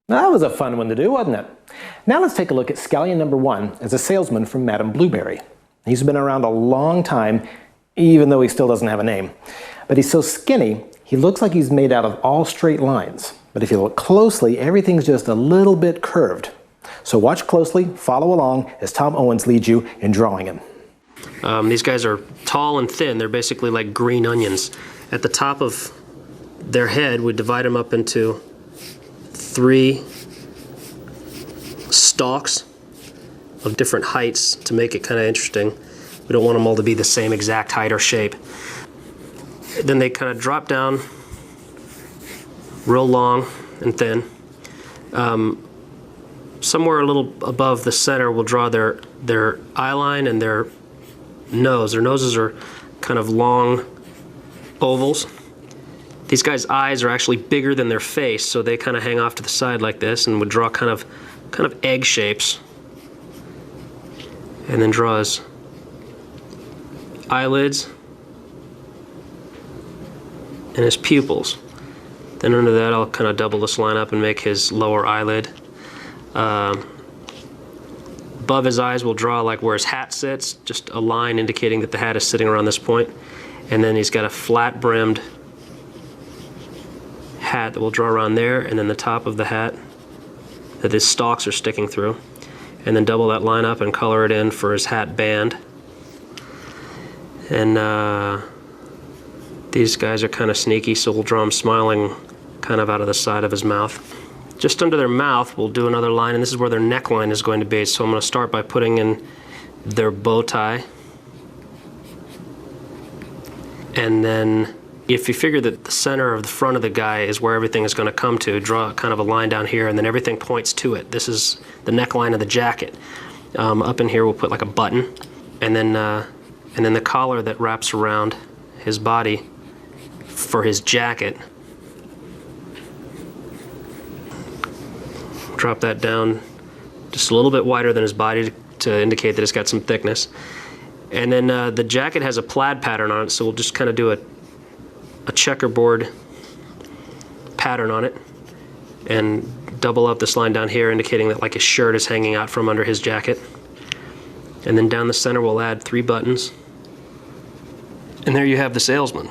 That was a fun one to do, wasn't it? Now let's take a look at Scallion number 1 as a salesman from Madame Blueberry. He's been around a long time, even though he still doesn't have a name. But he's so skinny, he looks like he's made out of all straight lines. But if you look closely, everything's just a little bit curved. So watch closely, follow along as Tom Owens leads you in drawing him. These guys are tall and thin. They're basically like green onions. At the top of their head, we divide them up into 3 stalks of different heights to make it kind of interesting. We don't want them all to be the same exact height or shape. Then they kind of drop down real long and thin. Somewhere a little above the center we'll draw their eye line and their nose. Their noses are kind of long ovals. These guys' eyes are actually bigger than their face, so they kind of hang off to the side like this and would draw kind of egg shapes. And then draw his eyelids and his pupils. Then under that I'll kind of double this line up and make his lower eyelid. Above his eyes we'll draw like where his hat sits, just a line indicating that the hat is sitting around this point. And then he's got a flat brimmed hat that we'll draw around there, and then the top of the hat that his stalks are sticking through. And then double that line up and color it in for his hat band. And these guys are kind of sneaky, so we'll draw him smiling kind of out of the side of his mouth. Just under their mouth we'll do another line, and this is where their neckline is going to be. So I'm going to start by putting in their bow tie. And then if you figure that the center of the front of the guy is where everything is going to come to, draw kind of a line down here, and then everything points to it. This is the neckline of the jacket. Up in here we'll put like a button, and then the collar that wraps around his body for his jacket. Drop that down just a little bit wider than his body to indicate that it's got some thickness. And then the jacket has a plaid pattern on it, so we'll just kind of do a checkerboard pattern on it and double up this line down here, indicating that like his shirt is hanging out from under his jacket. And then down the center we'll add 3 buttons. And there you have the salesman.